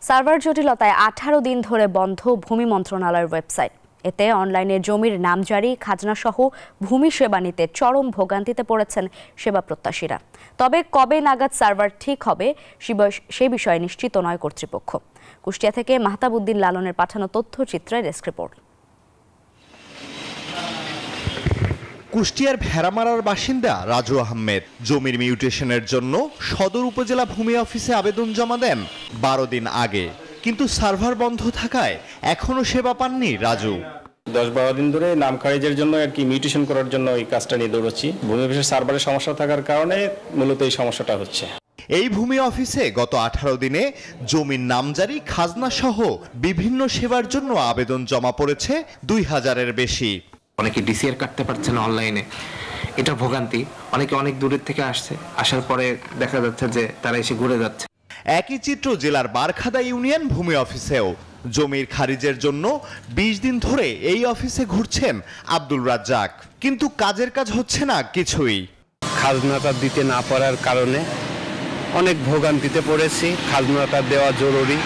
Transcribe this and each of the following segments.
Server জটিলতায় 18 দিন ধরে বন্ধ ভূমি মন্ত্রণালয়ের ওয়েবসাইট। এতে অনলাইনে জমির নামজারি, খাজনাসহ ভূমি সেবা নিতে চরম ভোগান্তিতে পড়েছেন সেবা প্রত্যাশীরা। তবে কবে নাগাদ সার্ভার ঠিক হবে সে বিষয়ে নিশ্চিত নয় কর্তৃপক্ষ। কুষ্টিয়া থেকে মাহতাব উদ্দিন লালনের পাঠানো তথ্যচিত্রে ডেস্ক রিপোর্ট। কুষ্টিয়ার ভেড়ামারার বাসিন্দা রাজু আহমেদ জমির মিউটেশনের জন্য সদর উপজেলা ভূমি অফিসে আবেদন জমা দেন 12 দিন আগে, কিন্তু সার্ভার বন্ধ থাকায় এখনো সেবা পাননি রাজু। 10-12 দিন ধরে নাম খারিজের জন্য আর কি মিউটেশন করার জন্য এই কাজটা নিয়ে দৌড়চ্ছি। ভূমি অফিসের সার্ভারের সমস্যা থাকার কারণে মূলত এই সমস্যাটা হচ্ছে। এই ভূমি অফিসে গত 18 দিনে জমির নামজারি, খাজনা সহ বিভিন্ন সেবার জন্য আবেদন জমা পড়েছে 2000-এর বেশি। অনেকে ডিসিআর কাটতে পারছে না অনলাইনে, এটা ভোগান্তি। অনেকে অনেক দূরের থেকে আসার পরে দেখা যাচ্ছে যে তারা এসে ঘুরে যাচ্ছে। একই চিত্র জেলার বারখাদা ইউনিয়ন ভূমি অফিসেও। জমির খারিজের জন্য 20 দিন ধরে এই অফিসে ঘুরছেন আব্দুল রাজ্জাক, কিন্তু কাজের কাজ হচ্ছে না কিছুই। খাজনাটা দিতে না পারার কারণে অনেক ভোগান্তিতে পড়েছি। খাজনাটা দেওয়া জরুরি।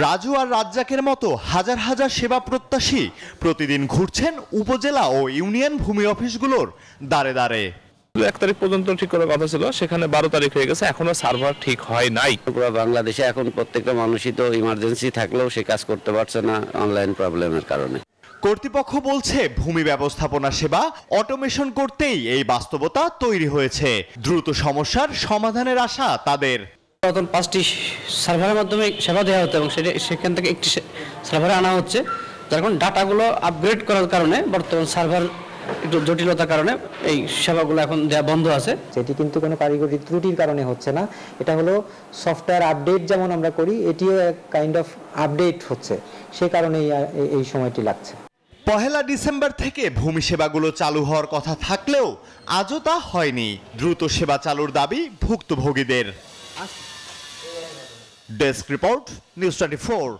রাজু আর রাজ্জাকের মতো হাজার হাজার সেবা প্রত্যাশী প্রতিদিন ঘুরছেন উপজেলা ও ইউনিয়ন ভূমি অফিসগুলোর দাঁড়ে দাঁড়ে। 1 তারিখ পর্যন্ত ঠিক করার কথা ছিল, সেখানে 12 তারিখ হয়ে গেছে, এখনো সার্ভার ঠিক হয় নাই। পুরো বাংলাদেশে এখন প্রত্যেকটা মানুষই তো ইমার্জেন্সি থাকলেও সে কাজ করতে পারছে না অনলাইন প্রবলেমের কারণে। কর্তৃপক্ষ বলছে ভূমি ব্যবস্থাপনা সেবা অটোমেশন করতেই এই বাস্তবতা তৈরি হয়েছে। দ্রুত সমস্যার সমাধানের আশা তাদের। প্রথম 5টি সার্ভারের মাধ্যমে সেবা দেওয়া হতো এবং সেখান থেকে একটি সার্ভারে আনা হচ্ছে, যার কারণে ডাটাগুলো আপগ্রেড করার কারণে বর্তমান সার্ভার একটু জটিলতার কারণে এই সেবাগুলো এখন দেওয়া বন্ধ আছে। যেটি কিন্তু কোনো কারিগরি ত্রুটির কারণে হচ্ছে না, এটা হলো সফটওয়্যার আপডেট যেমন আমরা করি, এটিও এক কাইন্ড অফ আপডেট হচ্ছে, সে কারণেই এই সময়টি লাগছে। 1 ডিসেম্বর থেকে ভূমি সেবাগুলো চালু হওয়ার কথা থাকলেও আজও তা হয়নি। দ্রুত সেবা চালুর দাবি ভুক্তভোগীদের। Desk report, news 24।